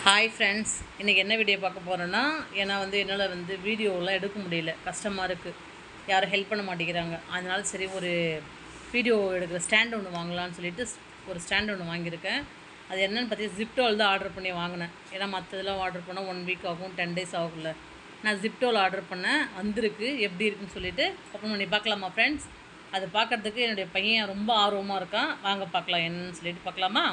Hi friends, இன்றைக்கி என்ன video பார்க்க போகிறோன்னா, ஏன்னா என்னால் வீடியோலாம் எடுக்க முடியல, கஷ்டமாக இருக்குது, யாரும் ஹெல்ப் பண்ண மாட்டேங்கிறாங்க. அதனால் சரி ஒரு வீடியோ எடுக்கிற ஸ்டாண்ட் ஒன்று வாங்கலான்னு சொல்லிட்டு ஒரு ஸ்டாண்ட் ஒன்று வாங்கியிருக்கேன். அது என்னென்னு பார்த்தீங்கன்னா ஜிப்டோவில் தான் ஆர்டர் பண்ணி வாங்கினேன். ஏன்னா மற்றதெல்லாம் ஆர்டர் பண்ணால் 1 வீக் ஆகும், 10 days ஆகும்ல. நான் ஜிப்டோவில் ஆர்டர் பண்ணேன், வந்திருக்கு. எப்படி இருக்குன்னு சொல்லிட்டு ஓப்பன் பண்ணி பார்க்கலாமா ஃப்ரெண்ட்ஸ்? அது பார்க்குறதுக்கு என்னுடைய பையன் ரொம்ப ஆர்வமாக இருக்கான். வாங்க பார்க்கலாம், என்னன்னு சொல்லிட்டு பார்க்கலாமா?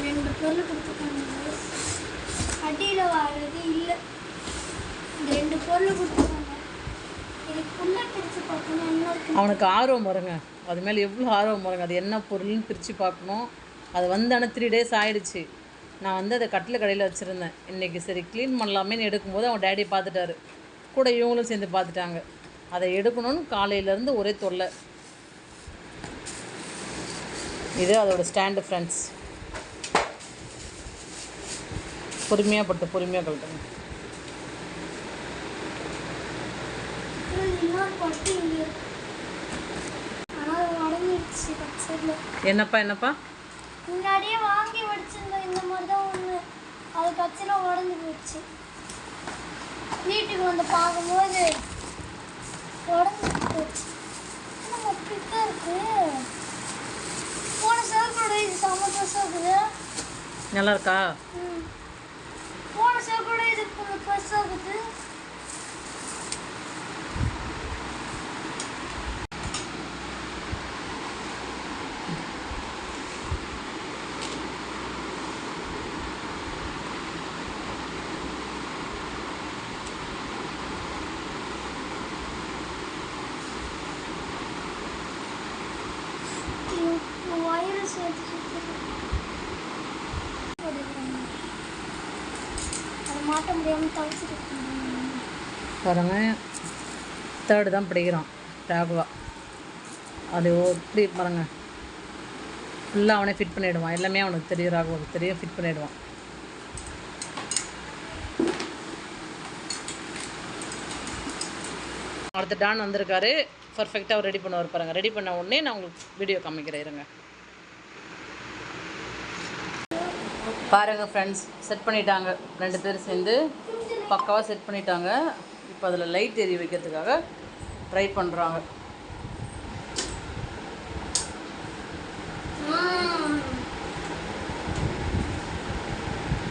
ரெண்டு பொருள் கொடுத்துருக்காங்க. அடியில் வாழறது இல்லை. இந்த ரெண்டு பொருள் கொடுத்துருக்காங்க. இதுக்குள்ளே பிரித்து பார்க்கணும் என்ன இருக்கு. அவனுக்கு ஆர்வம் வருங்க, அது மேலே எவ்வளோ ஆர்வம் வருங்க. அது என்ன பொருள்னு பிரித்து பார்க்கணும். அது ஆனால் 3 days ஆகிடுச்சு. நான் அதை கட்டில் கடையில் வச்சுருந்தேன். இன்றைக்கி சரி க்ளீன் பண்ணலாமேன்னு எடுக்கும்போது அவன் டேடி பார்த்துட்டாரு, கூட இவங்களும் சேர்ந்து பார்த்துட்டாங்க. அதை எடுக்கணும்னு காலையிலேருந்து ஒரே தொல்லை. இது அதோடய ஸ்டாண்டு ஃப்ரெண்ட்ஸ். பொறுமையாக கழட்டுங்க. என்னப்பா முன்னாடியே வாங்கி வச்சிருந்தோம். இந்த மாதிரி தான் ஒன்று அது கட்சியில் உடஞ்சி போயிடுச்சு. வீட்டுக்கு வந்து பார்க்கும்போது உடஞ்சி போயிடுச்சு. நம்ம பிக்காக இருக்கு. போன சேவலோட இது செம்ம பெருசாக இருக்குது. நல்லா இருக்கா? போன சேவலோட இது பெருசாக இருக்குது. பாருங்க, 3rd தான் படிக்கிறான் ராகுவா. அது எப்படி பாருங்க, ஃபுல்லாக அவனே ஃபிட் பண்ணிவிடுவான். எல்லாமே அவனுக்கு தெரியும், ராகுவாவுக்கு தெரியும், ஃபிட் பண்ணிவிடுவான். அடுத்த டான் வந்திருக்காரு, பர்ஃபெக்டாக அவர் ரெடி பண்ணுவார் பாருங்கள். ரெடி பண்ண உடனே நான் உங்களுக்கு வீடியோ காமிக்கிறேன், இருங்க பாருங்கள் ஃப்ரெண்ட்ஸ். செட் பண்ணிட்டாங்க, 2 பேர் சேர்ந்து பக்காவாக செட் பண்ணிட்டாங்க. இப்போ அதில் லைட் எரிய வைக்கிறதுக்காக ட்ரை பண்ணுறாங்க.